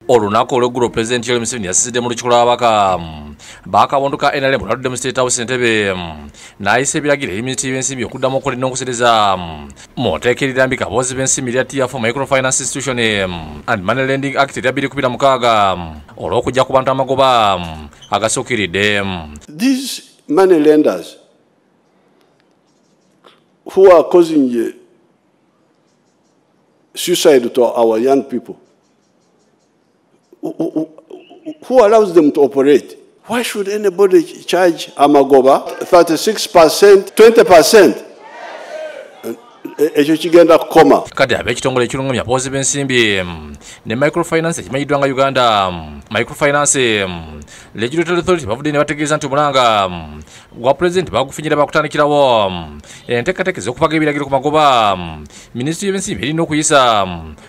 olunaku olw'eggulo Pulezidenti Yoweri Museveni yasizidde mu lukiiko lw'ababaka bakabondoka NRM olwadde mu State House Entebbe n'ayisa ebiragiro eri minisitiri w'ensimbi okuddamu okukola n'okusereza mu nteeka erirambika aboozi b'ensimbi erya Tier 4 Microfinance Institution and Money Lending Act erya 2026 olw'okujja ku bantu amagoba agasookiridde. These money lenders who are causing suicide to our young people, who allows them to operate? Why should anybody charge Amagoba 36%, 20%? Kati ab'ekitongole ekirungamya aboozi b'ensimbi ne microfinance ekimanyiddwa nga Uganda Microfinance Regulatory Authority bavudde ne bategeeza nti omulanga gwa Pulezidenti bagufinyira bakutandikirawo enteekateeka ez'okuvaga ebiragiro ku magoba minisitule y'ebyensimbi erina okuyisa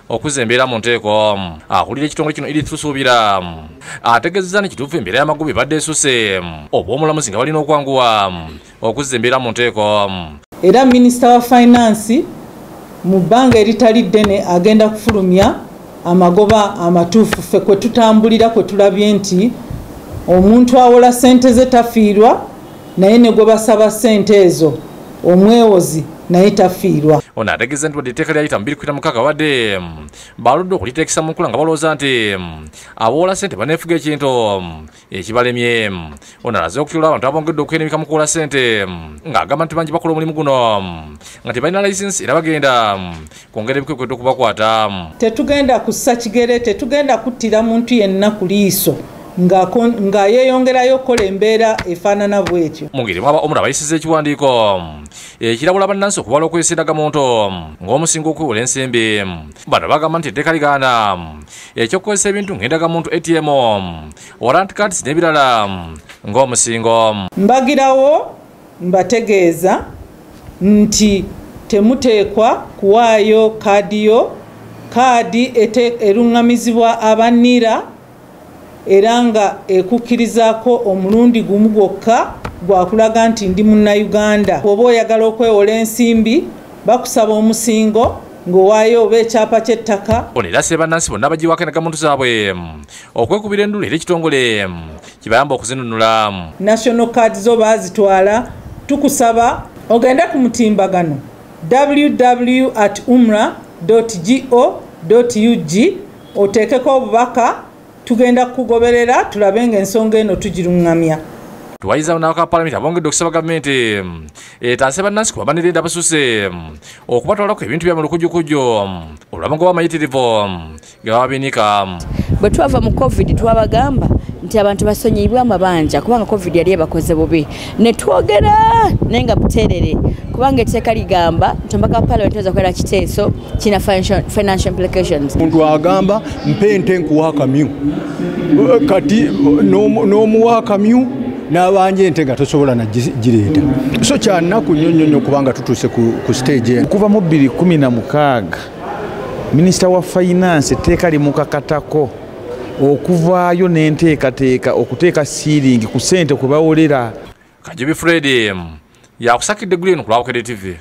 okuzza embeera mu nteeko. Akulira ekitongole kino Edith Lusuubira ategeezezza nti kituufu embeera y'amagoba ebadde esusse oba omulamuzi nga balina okwanguwa okuzza embeera mu nteeko. Era Minisita wa Finance mu bbanga eritali ddene agenda kufulumya amagoba amatuufu ffe kwe tutambulira kwe tulabye nti omuntu awola ssente ze tafiirwa naye ne gwe basaba ssente ezo omwewozi naye tafiirwa. Ono ategeeza nti wadde etteeka lyayita mu 2026 wadde baludde okuliteekesa mu nkula nga balowooza nti aboola ssente baneefuga ekintu ekibalemye. Ono alaze okutyolwa abantu abongedde okwenemika mu kuwola ssente ng'agamba nti bangi bakola omulimu guno nga tebalina layisinsi era bagenda kwongera ebikwekweto okubakwata. Tetugenda kussa kigere, tetugenda kuttira muntu yenna ku liiso nga yeeyongerayo okukola embeera efaanana bw'etyo. Mu ngeri mwaba omulala bayisizza ekiwandiiko ekirabula bannansi okubala okwesindaga muntu ng'omusingo okwewola ensimbi. Bano bagamba nti etteeka ligaana ekyokukozesa ebintu ng'endagamuntu ATM, warrant cards n'ebirala ng'omusingo. Mbagirawo mbategeeza nti temuteekwa kuwaayo kaadi erungamizibwa abanira era nga ekukkirizaako omulundi gumu gwokka gwakulaga nti ndi Munnayuganda. Bw'oba oyagala okwewola ensimbi bakusaba omusingo ng'owaayo oba ekyapa ky'ettaka. Ono era asaba bannansi bonna abagiwaako endagamuntu zaabwe okwekubira endulu era ekitongole kibayamba okuzinunula. National card zo baazitwala, tukusaba ogende ku mutimbagano www.umra.go.ug oteekeko obubaka tugenda kugoberera tulabe ng'ensonga eno tugirungamya. Tuwayiza n'abaka Paalamenti abongedde okusaba gavumenti etaase bannansi kuba banirenda basusse okubatwalako ebintu byabwe lukujjukujju olw'amagoba amayitirivu ge baba binika. Bwe twava mu COVID twabagamba nti abantu basonyiyibwa amabanja kubanga COVID yali ebakoze bubi ne twogera naye nga buteerere kubanga etteeka ligamba nti omubaka wa Paalamenti oyinza kubeera kiteeso kina financial implications. Omuntu agamba mpe ente nkuwa akamyu kati n'omuwa akamyu n'abanje ente nga tosobola nagireeta. So kyanaku nnyo kubanga tutuuse ku stage kuva mu 2016 Minisita wa Finance etteeka limukakatako okuvaayo n'enteekateeka okuteeka siiringi ku ssente kwe bawolera. Kajubi Fred yakusakidde Green ku Lwabukede TV.